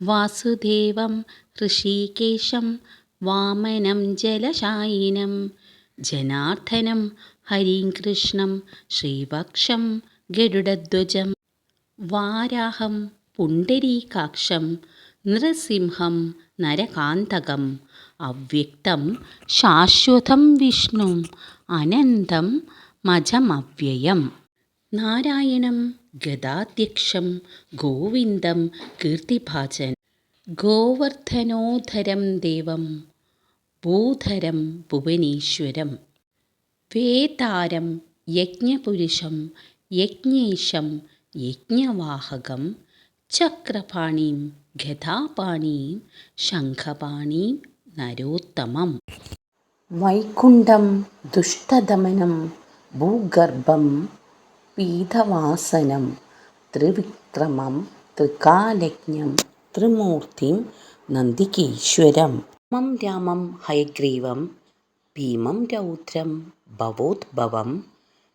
വാസുദേവം ഋഷികേശം വാമനം ജലശായിനം ജനാർദ്ദനം ഹരിം കൃഷ്ണം ശ്രീവക്ഷം ഗരുഡധ്വജം വാരാഹം പുണ്ടരീകാക്ഷം നൃസിംഹം നരകാന്തകം അവ്യക്തം ശാശ്വതം വിഷ്ണും അനന്തം മജമവ്യയം നാരായണം ഗദാധ്യക്ഷം ഗോവിന്ദം കീർത്തിഭാജൻ ഗോവർദ്ധനോധരം ദേവം ഭൂധരം ഭുവനേശ്വരം വേതാരം യജ്ഞപുരുഷം യജ്ഞേശം യജ്ഞവാഹകം ചക്രപാണിം ഗദാപാണിം ശംഖപാണിം നരോത്തമം വൈകുണ്ഠം ദുഷ്ടദമനം ഭൂഗർഭം പീതവാസനം ത്രിവിക്രമം ത്രികാലജ്ഞം ത്രിമൂർത്തിം നന്ദികേശ്വരം രാമം ഹയഗ്രീവം ഭീമം രൗദ്രം ഭവോദ്ഭവം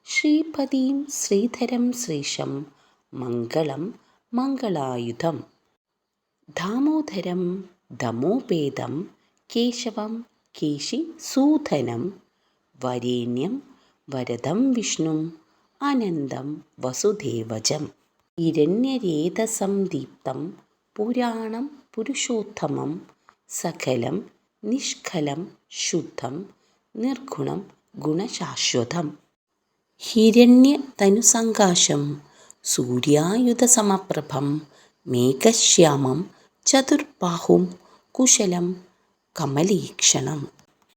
ശ്രീപതിം ശ്രീധരം ശ്രീശം മംഗളം മംഗളായുധം ദാമോദരം ദമോപേതം കേശവം കേശിസൂദനം വരേണ്യം വരദം വിഷ്ണും അനന്തം വസുദേവജം ഹിരണ്യരേതസം ദീപ്തം പുരാണം പുരുഷോത്തമം സകലം നിഷ്കലം ശുദ്ധം നിർഗുണം ഗുണശാശ്വതം ഹിരണ്യതനുസങ്കാശം സൂര്യായുധസമപ്രഭം മേഘശ്യാമം ചതുർബാഹും കുശലം കമലീക്ഷണം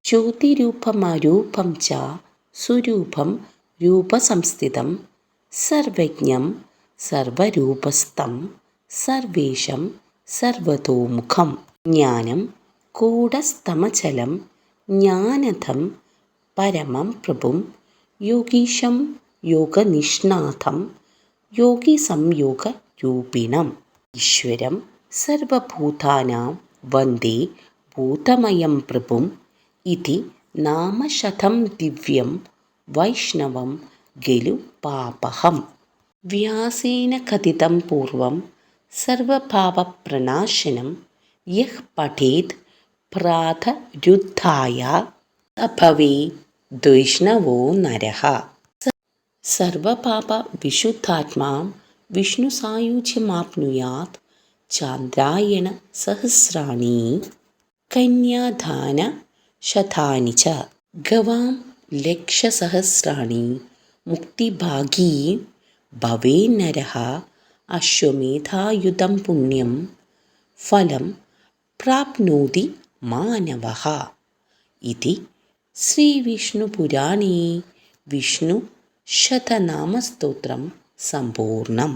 ജ്യോതിരൂപമരൂപം ച സ്വരൂപം രൂപസംസ്ഥിതം സർവജ്ഞം സർവരൂപസ്ഥം സർവേശം സർവതോമുഖം ജ്ഞാനം കൂടസ്ഥമചലം ജ്ഞാനദം പരമം പ്രഭും യോഗീശം യോഗനിഷ്ണാഥം യോഗിസംയോഗരൂപിണം ഈശ്വരം സർവഭൂതാനാം വന്ദേ ഭൂതമയം പ്രഭും ഇതി നാമശതം ദിവ്യം വൈഷ്ണവം ഖലു പാപഹം വ്യാസേന കഥിതം പൂർവം സർവപാപപ്രണാശനം യഃ പഠേത് പ്രാതരുദ്ധായ ഭവേത് വൈഷ്ണവോ നരഃ സർവപാപവിശുദ്ധാത്മാ വിഷ്ണുസായുജ്യമാപ്നുയാത് ചാന്ദ്രായണ സഹസ്രാണി കന്യാദാനശതാനി ച ഗവാം ലക്ഷസഹസ്രാണി മുക്തിഭാഗീ ഭവേന്നരഃ അശ്വമേധായുധം പുണ്യം ഫലം പ്രാപ്നോതി മാനവഃ ഇതി ശ്രീവിഷ്ണുപുരാണേ വിഷ്ണുശതനാമസ്തോത്രം സമ്പൂർണം.